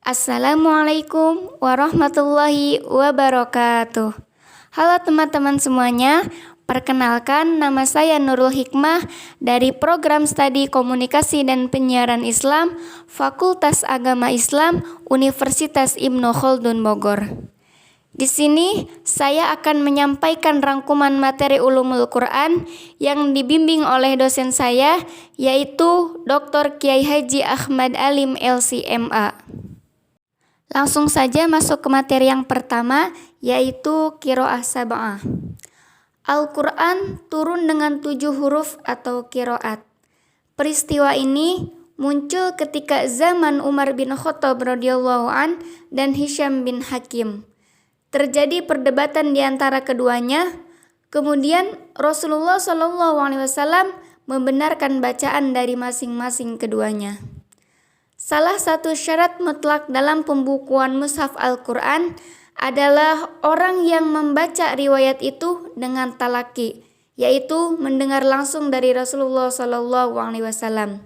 Assalamualaikum warahmatullahi wabarakatuh. Halo teman-teman semuanya, perkenalkan nama saya Nurul Hikmah dari Program Studi Komunikasi dan Penyiaran Islam, Fakultas Agama Islam, Universitas Ibnu Khaldun Bogor. Di sini saya akan menyampaikan rangkuman materi Ulumul Quran yang dibimbing oleh dosen saya, yaitu Dr. Kiai Haji Ahmad Alim LC.MA. Langsung saja masuk ke materi yang pertama, yaitu qiraah sab'ah. Al-Quran turun dengan 7 huruf atau qiraat. Peristiwa ini muncul ketika zaman Umar bin Khattab radhiyallahu an dan Hisham bin Hakim. Terjadi perdebatan di antara keduanya. Kemudian Rasulullah SAW membenarkan bacaan dari masing-masing keduanya. Salah satu syarat mutlak dalam pembukuan mushaf Al-Quran adalah orang yang membaca riwayat itu dengan talaki, yaitu mendengar langsung dari Rasulullah SAW.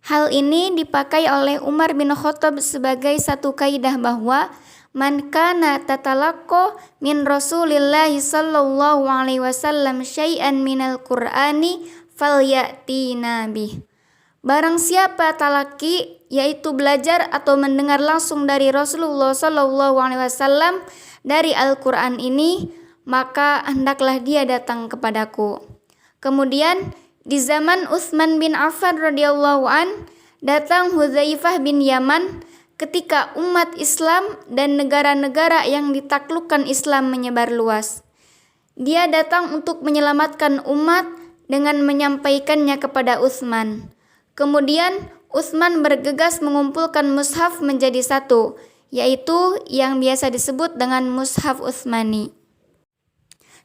Hal ini dipakai oleh Umar bin Khattab sebagai satu kaidah bahwa man kana tatalaqqa min Rasulillahi sallallahu alaihi wasallam syai'an minal Qur'ani falyatina bih. Barang siapa talaki, yaitu belajar atau mendengar langsung dari Rasulullah SAW dari Al-Quran ini, maka hendaklah dia datang kepadaku. Kemudian di zaman Utsman bin Affan radhiyallahu an, datang Hudzaifah bin Yaman ketika umat Islam dan negara-negara yang ditaklukkan Islam menyebar luas. Dia datang untuk menyelamatkan umat dengan menyampaikannya kepada Utsman. Kemudian Utsman bergegas mengumpulkan mushaf menjadi satu, yaitu yang biasa disebut dengan mushaf Utsmani.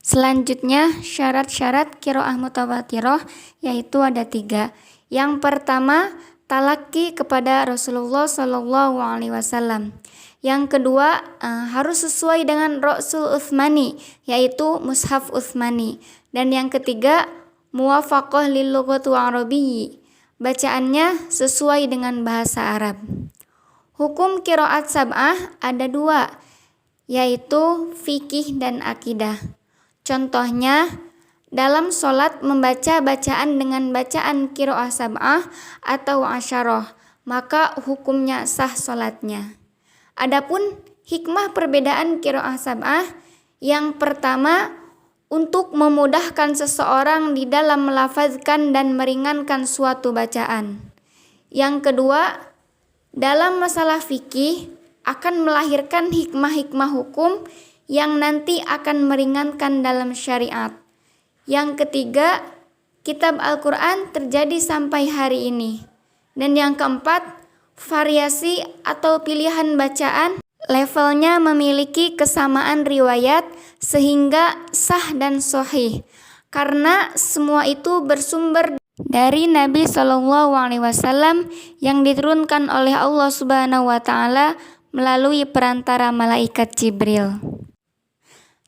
Selanjutnya syarat-syarat qiraah mutawatirah, yaitu ada 3. Yang pertama, talaki kepada Rasulullah SAW. Yang kedua, harus sesuai dengan Rasul Utsmani, yaitu mushaf Utsmani. Dan yang ketiga, muwafaqah lil lughati arabiyyi. Bacaannya sesuai dengan bahasa Arab. Hukum qiraat sab'ah ada 2, yaitu fikih dan akidah. Contohnya, dalam sholat membaca bacaan dengan bacaan qiraah sab'ah atau asyarah, maka hukumnya sah sholatnya. Adapun hikmah perbedaan qiraah sab'ah, yang pertama, untuk memudahkan seseorang di dalam melafazkan dan meringankan suatu bacaan. Yang kedua, dalam masalah fikih akan melahirkan hikmah-hikmah hukum yang nanti akan meringankan dalam syariat. Yang ketiga, kitab Al-Quran terjadi sampai hari ini. Dan yang keempat, variasi atau pilihan bacaan levelnya memiliki kesamaan riwayat sehingga sah dan sahih, karena semua itu bersumber dari Nabi SAW yang diturunkan oleh Allah Subhanahu wa Ta'ala melalui perantara malaikat Jibril.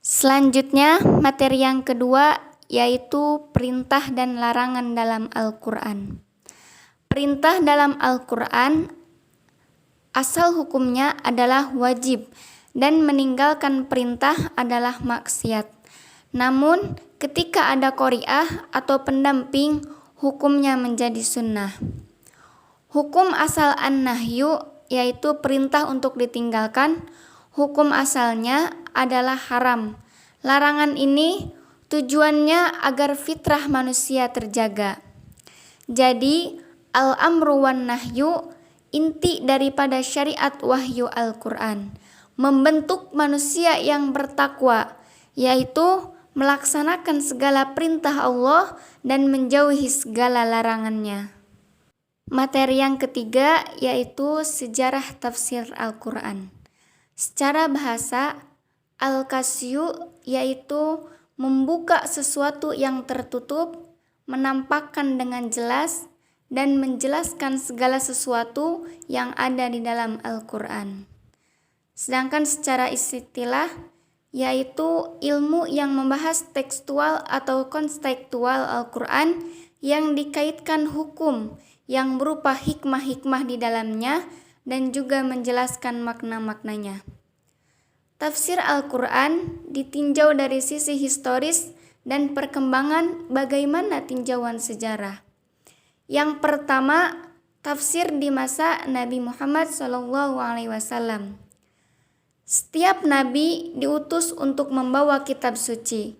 Selanjutnya, materi yang kedua, yaitu perintah dan larangan dalam Al-Quran. Perintah dalam Al-Quran asal hukumnya adalah wajib dan meninggalkan perintah adalah maksiat. Namun ketika ada qari'ah atau pendamping, hukumnya menjadi sunnah. Hukum asal an-nahyu, yaitu perintah untuk ditinggalkan, hukum asalnya adalah haram. Larangan ini tujuannya agar fitrah manusia terjaga. Jadi al-amru wan nahyu, inti daripada syariat wahyu Al-Quran, membentuk manusia yang bertakwa, yaitu melaksanakan segala perintah Allah dan menjauhi segala larangannya. Materi yang ketiga, yaitu sejarah tafsir Al-Quran. Secara bahasa, al-kasyu yaitu membuka sesuatu yang tertutup, menampakkan dengan jelas, dan menjelaskan segala sesuatu yang ada di dalam Al-Quran. Sedangkan secara istilah, yaitu ilmu yang membahas tekstual atau konstekstual Al-Quran yang dikaitkan hukum yang berupa hikmah-hikmah di dalamnya dan juga menjelaskan makna-maknanya. Tafsir Al-Quran ditinjau dari sisi historis dan perkembangan bagaimana tinjauan sejarah. Yang pertama, tafsir di masa Nabi Muhammad SAW. Setiap nabi diutus untuk membawa kitab suci,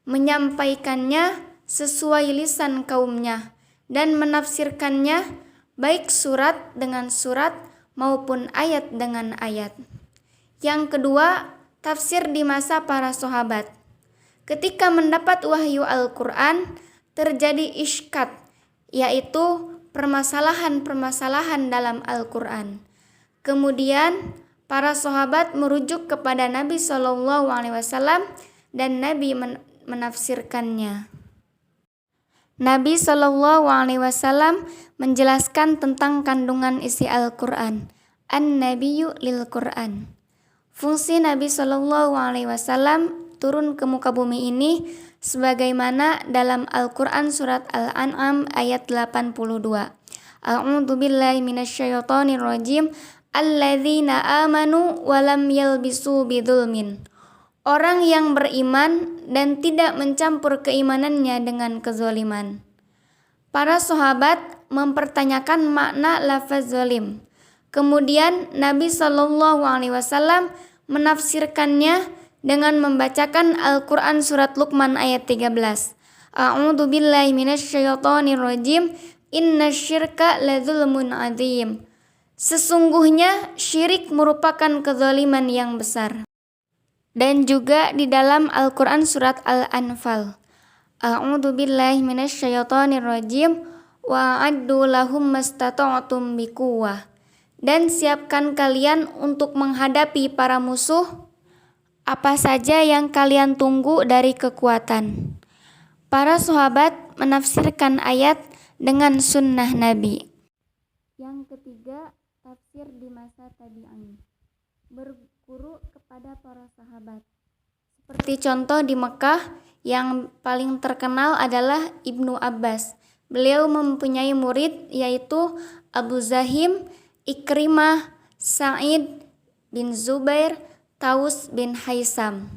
menyampaikannya sesuai lisan kaumnya, dan menafsirkannya baik surat dengan surat maupun ayat dengan ayat. Yang kedua, tafsir di masa para sahabat. Ketika mendapat wahyu Al-Quran, terjadi iskat, yaitu permasalahan-permasalahan dalam Al-Quran. Kemudian, para sahabat merujuk kepada Nabi SAW dan Nabi menafsirkannya. Nabi SAW menjelaskan tentang kandungan isi Al-Quran. An-Nabiyyu lil-Quran. Fungsi Nabi SAW turun ke muka bumi ini sebagaimana dalam Al-Quran surat Al-An'am ayat 82. A'udzu billahi minasyaitonir rajim. Alladzina amanu wa lam yalbisu bidzulmin. Orang yang beriman dan tidak mencampur keimanannya dengan kezaliman. Para sahabat mempertanyakan makna lafaz zalim. Kemudian Nabi SAW menafsirkannya dengan membacakan Al-Quran surat Luqman ayat 13. A'udzu billahi minasyaitonir rajim. Innasyirka ladzulmun adzim. Sesungguhnya syirik merupakan kezaliman yang besar. Dan juga di dalam Al-Quran surat Al-Anfal. A'udzu billahi minasyaitonir rajim. Wa'addu lahum mastata'tum biquwwah. Dan siapkan kalian untuk menghadapi para musuh apa saja yang kalian tunggu dari kekuatan. Para sahabat menafsirkan ayat dengan sunnah Nabi. Yang ketiga, tafsir di masa tabi'in. Berguru kepada para sahabat. Seperti contoh di Mekah yang paling terkenal adalah Ibnu Abbas. Beliau mempunyai murid yaitu Abu Zahim, Ikrimah, Sa'id bin Zubair, Taus bin Haisam.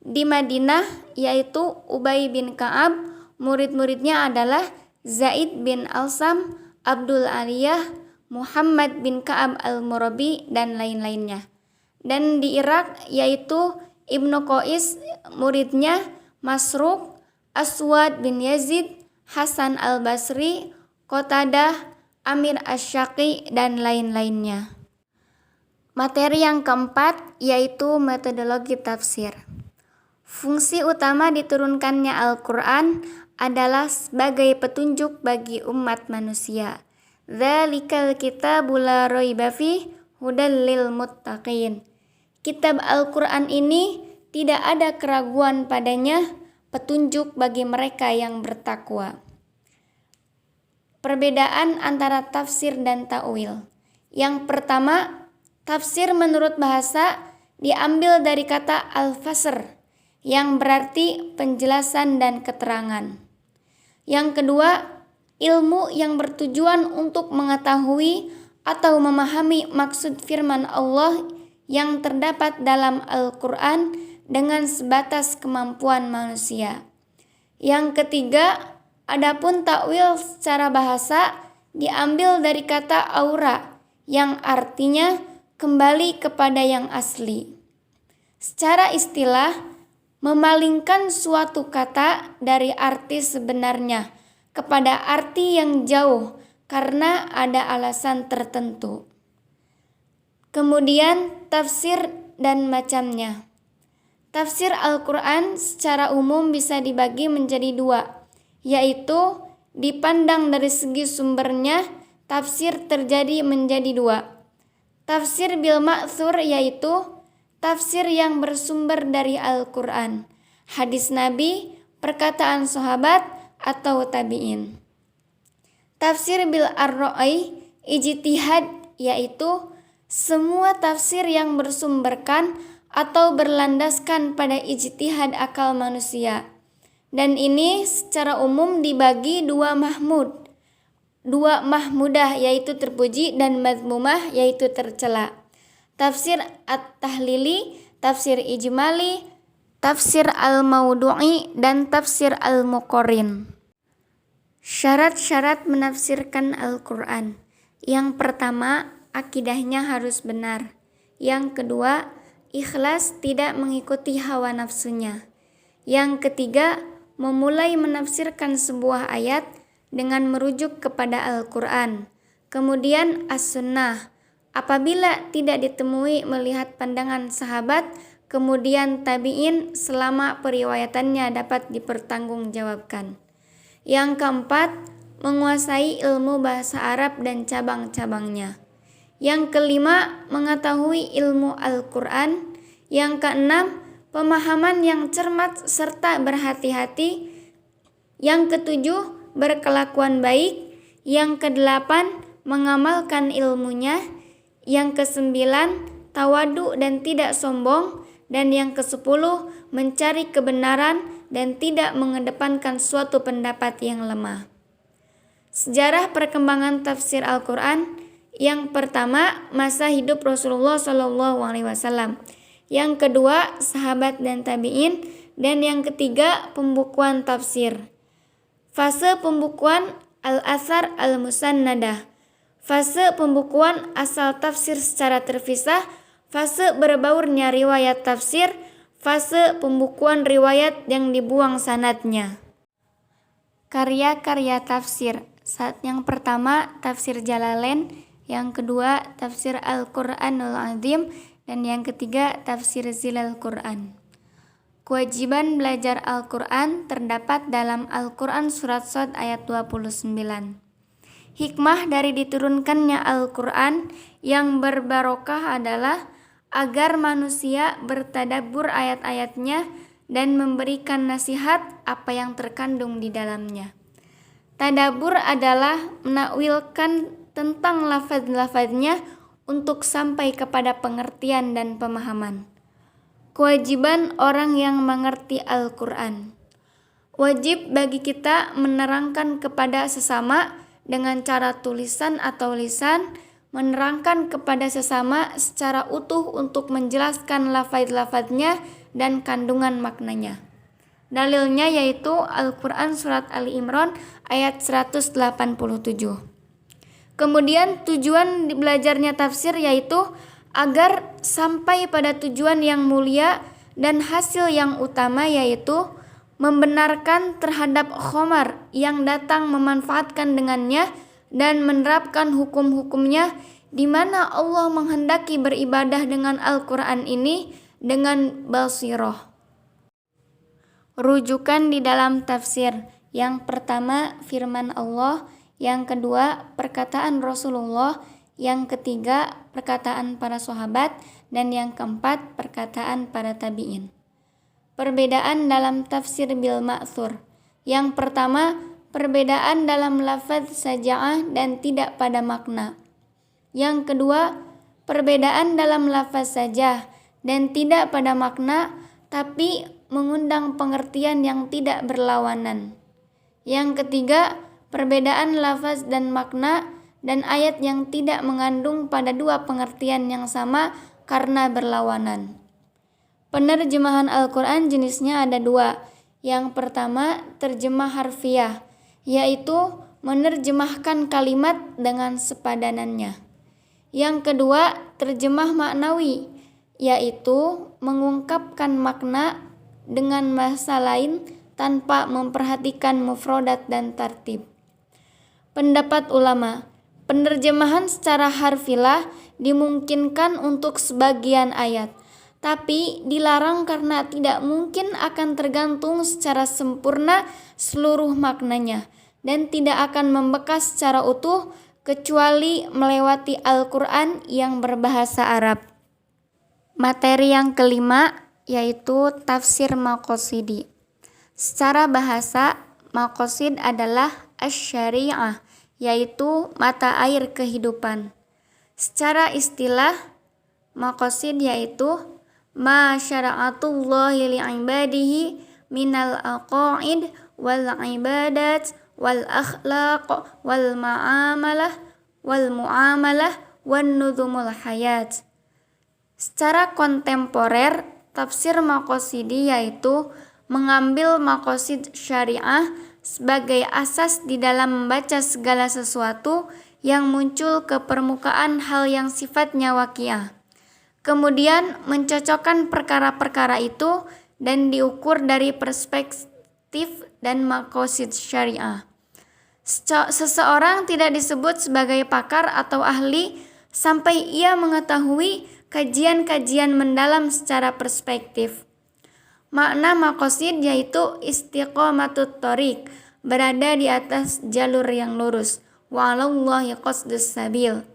Di Madinah yaitu Ubay bin Ka'ab, murid-muridnya adalah Zaid bin Alsam, Abdul Aliyah, Muhammad bin Ka'ab al-Murabi, dan lain-lainnya. Dan di Irak yaitu Ibnu Qais, muridnya Masruq, Aswad bin Yazid, Hasan al-Basri, Qatadah, Amir Asy-Syaqi, dan lain-lainnya. Materi yang keempat yaitu metodologi tafsir. Fungsi utama diturunkannya Al-Quran adalah sebagai petunjuk bagi umat manusia. Dzalikal kitabu la raiba fihi hudal lil muttaqin. Kitab Al-Quran ini tidak ada keraguan padanya, petunjuk bagi mereka yang bertakwa. Perbedaan antara tafsir dan ta'wil. Yang pertama, tafsir menurut bahasa diambil dari kata al-fasr yang berarti penjelasan dan keterangan. Yang kedua, ilmu yang bertujuan untuk mengetahui atau memahami maksud firman Allah yang terdapat dalam Al-Quran dengan sebatas kemampuan manusia. Yang ketiga, adapun takwil secara bahasa diambil dari kata aura yang artinya kembali kepada yang asli. Secara istilah, memalingkan suatu kata dari arti sebenarnya kepada arti yang jauh karena ada alasan tertentu. Kemudian tafsir dan macamnya. Tafsir Al-Quran secara umum bisa dibagi menjadi dua, yaitu dipandang dari segi sumbernya, tafsir terjadi menjadi dua. Tafsir bil ma'thur yaitu tafsir yang bersumber dari Al-Quran, hadis Nabi, perkataan sahabat, atau tabi'in. Tafsir bil ar-ra'y ijtihad yaitu semua tafsir yang bersumberkan atau berlandaskan pada ijtihad akal manusia. Dan ini secara umum dibagi dua mahmud dua mahmudah yaitu terpuji dan mazmumah yaitu tercela. Tafsir At-Tahlili, tafsir Ijmali, tafsir Al-Maudu'i, dan tafsir Al-Muqarrin. Syarat-syarat menafsirkan Al-Quran. Yang pertama, akidahnya harus benar. Yang kedua, ikhlas, tidak mengikuti hawa nafsunya. Yang ketiga, memulai menafsirkan sebuah ayat dengan merujuk kepada Al-Quran. Kemudian As-Sunnah, apabila tidak ditemui melihat pandangan sahabat, kemudian tabi'in selama periwayatannya dapat dipertanggungjawabkan. Yang keempat, menguasai ilmu bahasa Arab dan cabang-cabangnya. Yang kelima, mengetahui ilmu Al-Quran. Yang keenam, pemahaman yang cermat serta berhati-hati. Yang ketujuh, berkelakuan baik. Yang kedelapan, mengamalkan ilmunya. Yang kesembilan, tawadu dan tidak sombong. Dan yang kesepuluh, mencari kebenaran dan tidak mengedepankan suatu pendapat yang lemah. Sejarah perkembangan tafsir Al-Quran. Yang pertama, masa hidup Rasulullah SAW. Yang kedua, sahabat dan tabi'in. Dan yang ketiga, pembukuan tafsir. Fase pembukuan Al-Athar Al-Musannadah. Fase pembukuan asal tafsir secara terpisah. Fase berbaurnya riwayat tafsir. Fase pembukuan riwayat yang dibuang sanadnya. Karya-karya tafsir. Saat yang pertama, tafsir Jalalain. Yang kedua, tafsir Al-Quranul Azim. Dan yang ketiga, tafsir Zilal Quran. Kewajiban belajar Al-Quran terdapat dalam Al-Quran Surat Shad ayat 29. Hikmah dari diturunkannya Al-Quran yang berbarokah adalah agar manusia bertadabbur ayat-ayatnya dan memberikan nasihat apa yang terkandung di dalamnya. Tadabbur adalah menakwilkan tentang lafaz-lafaznya untuk sampai kepada pengertian dan pemahaman. Kewajiban orang yang mengerti Al-Quran. Wajib bagi kita menerangkan kepada sesama dengan cara tulisan atau lisan, menerangkan kepada sesama secara utuh untuk menjelaskan lafaz-lafaznya dan kandungan maknanya. Dalilnya yaitu Al-Quran Surat Ali Imran ayat 187. Kemudian tujuan belajarnya tafsir yaitu agar sampai pada tujuan yang mulia dan hasil yang utama yaitu membenarkan terhadap khamar yang datang memanfaatkan dengannya dan menerapkan hukum-hukumnya, di mana Allah menghendaki beribadah dengan Al-Quran ini dengan basiroh. Rujukan di dalam tafsir. Yang pertama, firman Allah. Yang kedua, perkataan Rasulullah. Yang ketiga, perkataan para sahabat. Dan yang keempat, perkataan para tabi'in. Perbedaan dalam tafsir bil ma'thur. Yang pertama, perbedaan dalam lafaz saja'ah dan tidak pada makna. Yang kedua, perbedaan dalam lafaz sajah dan tidak pada makna tapi mengundang pengertian yang tidak berlawanan. Yang ketiga, perbedaan lafaz dan makna dan ayat yang tidak mengandung pada dua pengertian yang sama karena berlawanan. Penerjemahan Al-Quran jenisnya ada dua. Yang pertama, terjemah harfiah, yaitu menerjemahkan kalimat dengan sepadanannya. Yang kedua, terjemah maknawi, yaitu mengungkapkan makna dengan bahasa lain tanpa memperhatikan mufradat dan tartib. Pendapat ulama, penerjemahan secara harfilah dimungkinkan untuk sebagian ayat, tapi dilarang karena tidak mungkin akan tergantung secara sempurna seluruh maknanya dan tidak akan membekas secara utuh kecuali melewati Al-Quran yang berbahasa Arab. Materi yang kelima yaitu tafsir maqasidi. Secara bahasa, maqasid adalah asy-syari'ah, yaitu mata air kehidupan. Secara istilah, maqasid yaitu ma syara'atullahi li'ibadihi minal aqaid wal ibadat wal akhlaq, wal muamalah, wan nuzumul hayat. Secara kontemporer, tafsir maqasidi yaitu mengambil maqasid syariah sebagai asas di dalam membaca segala sesuatu yang muncul ke permukaan hal yang sifatnya waqiah. Kemudian mencocokkan perkara-perkara itu dan diukur dari perspektif dan maqasid syariah. Seseorang tidak disebut sebagai pakar atau ahli sampai ia mengetahui kajian-kajian mendalam secara perspektif. Makna maqasid yaitu istiqomatut thoriq, berada di atas jalur yang lurus. Wa 'alallahi qasdus sabil.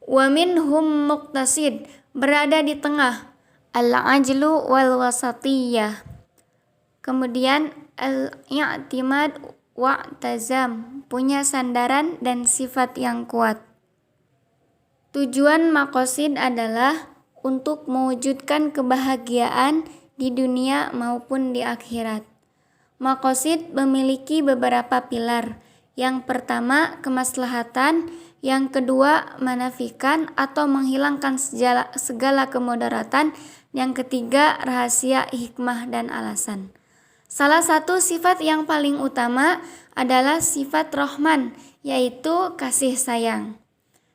Wa minhum muqtasid, berada di tengah. Al-ajlu wal wasatiyah. Kemudian al-i'timad wa'tazam, punya sandaran dan sifat yang kuat. Tujuan maqasid adalah untuk mewujudkan kebahagiaan di dunia maupun di akhirat. Maqasid memiliki beberapa pilar. Yang pertama, kemaslahatan. Yang kedua, manafikan atau menghilangkan segala kemudaratan. Yang ketiga, rahasia, hikmah, dan alasan. Salah satu sifat yang paling utama adalah sifat Rahman, yaitu kasih sayang.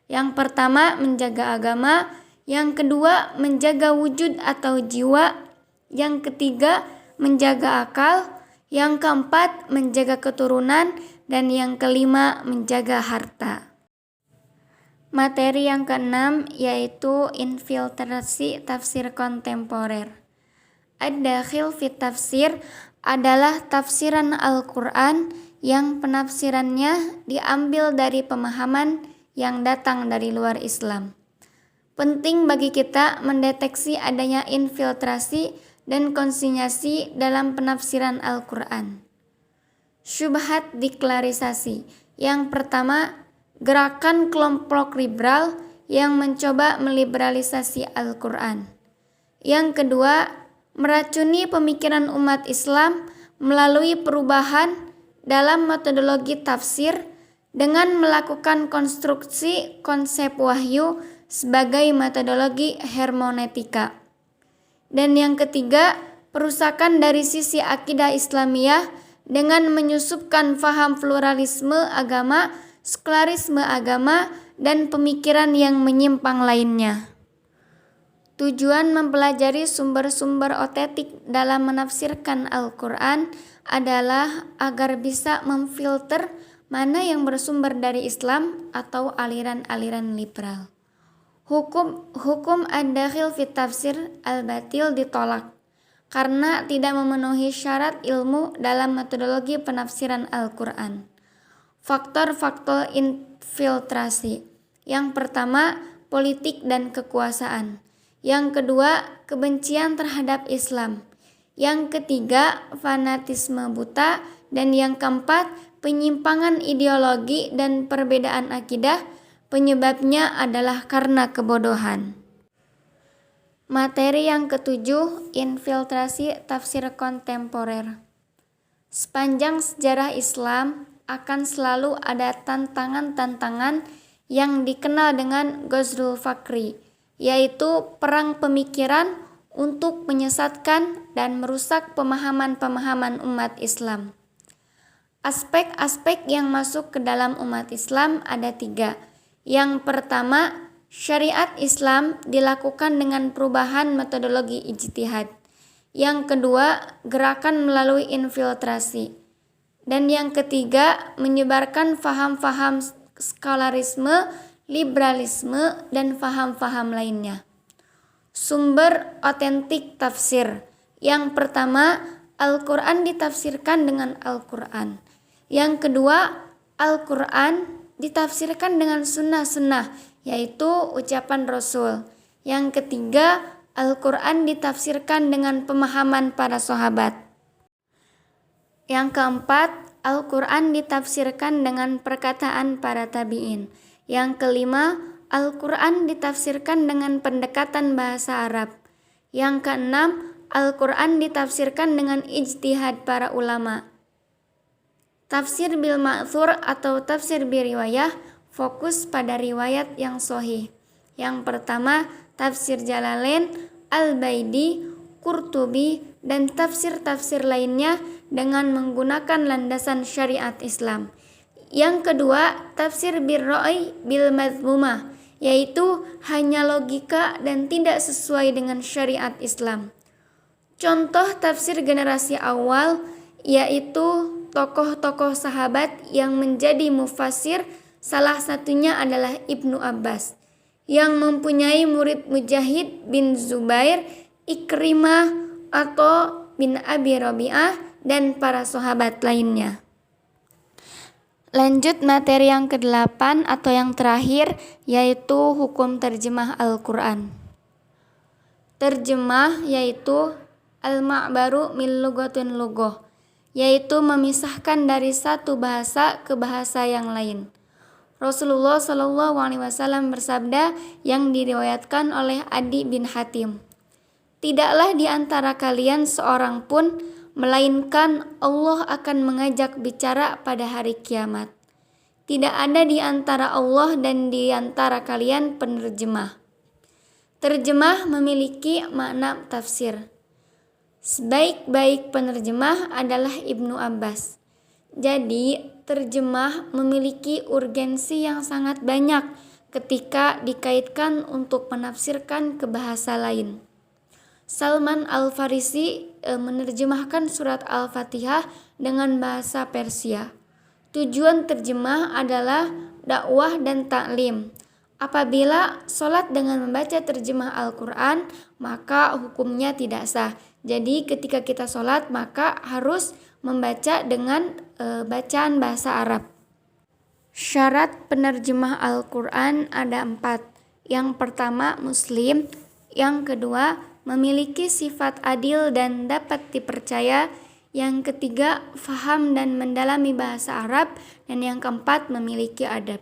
Yang pertama, menjaga agama. Yang kedua, menjaga wujud atau jiwa. Yang ketiga, menjaga akal. Yang keempat, menjaga keturunan. Dan yang kelima, menjaga harta. Materi yang keenam yaitu infiltrasi tafsir kontemporer. Ad-dakhil fit tafsir adalah tafsiran Al-Quran yang penafsirannya diambil dari pemahaman yang datang dari luar Islam. Penting bagi kita mendeteksi adanya infiltrasi dan konsinyasi dalam penafsiran Al-Quran. Syubhat diklarisasi. Yang pertama, gerakan kelompok liberal yang mencoba meliberalisasi Al-Quran. Yang kedua, meracuni pemikiran umat Islam melalui perubahan dalam metodologi tafsir dengan melakukan konstruksi konsep wahyu sebagai metodologi hermeneutika. Dan yang ketiga, perusakan dari sisi akidah Islamiyah dengan menyusupkan faham pluralisme agama, sekularisme agama, dan pemikiran yang menyimpang lainnya. Tujuan mempelajari sumber-sumber otentik dalam menafsirkan Al-Quran adalah agar bisa memfilter mana yang bersumber dari Islam atau aliran-aliran liberal. Hukum ad-dakhil fit tafsir al-batil ditolak karena tidak memenuhi syarat ilmu dalam metodologi penafsiran Al-Quran. Faktor-faktor infiltrasi. Yang pertama, politik dan kekuasaan. Yang kedua, kebencian terhadap Islam. Yang ketiga, fanatisme buta. Dan yang keempat, penyimpangan ideologi dan perbedaan akidah. Penyebabnya adalah karena kebodohan. Materi yang ketujuh, infiltrasi tafsir kontemporer. Sepanjang sejarah Islam akan selalu ada tantangan-tantangan yang dikenal dengan Ghazwul Fakri, yaitu perang pemikiran untuk menyesatkan dan merusak pemahaman-pemahaman umat Islam. Aspek-aspek yang masuk ke dalam umat Islam ada 3. Yang pertama, syariat Islam dilakukan dengan perubahan metodologi ijtihad. Yang kedua, gerakan melalui infiltrasi. Dan yang ketiga, menyebarkan faham-faham skolarisme, liberalisme, dan faham-faham lainnya. Sumber otentik tafsir. Yang pertama, Al-Quran ditafsirkan dengan Al-Quran. Yang kedua, Al-Quran ditafsirkan dengan sunnah-sunnah, yaitu ucapan Rasul. Yang ketiga, Al-Quran ditafsirkan dengan pemahaman para sahabat. Yang keempat, Al-Quran ditafsirkan dengan perkataan para tabi'in. Yang kelima, Al-Quran ditafsirkan dengan pendekatan bahasa Arab. Yang keenam, Al-Quran ditafsirkan dengan ijtihad para ulama. Tafsir bil ma'thur atau tafsir biriwayah fokus pada riwayat yang sahih. Yang pertama, tafsir Jalalain, Al-Baidi, Qurtubi, dan tafsir-tafsir lainnya dengan menggunakan landasan syariat Islam. Yang kedua, tafsir bir-ra'i bil madhmumah, yaitu hanya logika dan tidak sesuai dengan syariat Islam. Contoh tafsir generasi awal yaitu tokoh-tokoh sahabat yang menjadi mufassir, salah satunya adalah Ibnu Abbas yang mempunyai murid Mujahid bin Zubair, Ikrimah atau bin Abi Rabi'ah dan para sahabat lainnya. Lanjut materi yang ke-8 atau yang terakhir, yaitu hukum terjemah Al-Quran. Terjemah yaitu al-ma'baru min lugatin lugoh, yaitu memisahkan dari satu bahasa ke bahasa yang lain. Rasulullah SAW bersabda yang diriwayatkan oleh Adi bin Hatim, "Tidaklah di antara kalian seorang pun, melainkan Allah akan mengajak bicara pada hari kiamat. Tidak ada di antara Allah dan di antara kalian penerjemah." Terjemah memiliki makna tafsir. Sebaik-baik penerjemah adalah Ibnu Abbas. Jadi, terjemah memiliki urgensi yang sangat banyak ketika dikaitkan untuk menafsirkan ke bahasa lain. Salman Al-Farisi menerjemahkan surat Al-Fatihah dengan bahasa Persia. Tujuan terjemah adalah dakwah dan taklim. Apabila sholat dengan membaca terjemah Al-Quran, maka hukumnya tidak sah. Jadi ketika kita sholat, maka harus membaca dengan bacaan bahasa Arab. Syarat penerjemah Al-Quran ada 4. Yang pertama, Muslim. Yang kedua, memiliki sifat adil dan dapat dipercaya. Yang ketiga, faham dan mendalami bahasa Arab. Dan yang keempat, memiliki adab.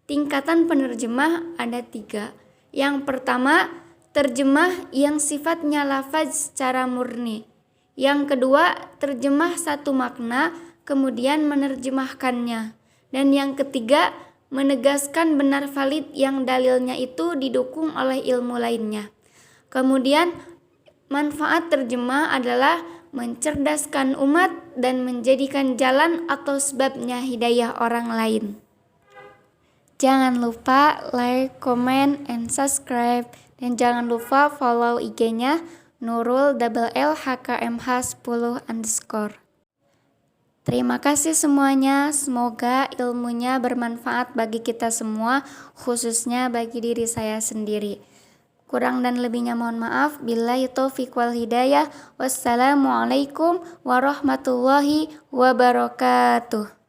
Tingkatan penerjemah ada 3. Yang pertama, terjemah yang sifatnya lafaz secara murni. Yang kedua, terjemah satu makna, kemudian menerjemahkannya. Dan yang ketiga, menegaskan benar valid yang dalilnya itu didukung oleh ilmu lainnya. Kemudian, manfaat terjemah adalah mencerdaskan umat dan menjadikan jalan atau sebabnya hidayah orang lain. Jangan lupa like, comment, and subscribe. Dan jangan lupa follow IG-nya Nurul LHKMH10_. Terima kasih semuanya. Semoga ilmunya bermanfaat bagi kita semua, khususnya bagi diri saya sendiri. Kurang dan lebihnya mohon maaf. Billahi taufiq wal hidayah. Wassalamualaikum warahmatullahi wabarakatuh.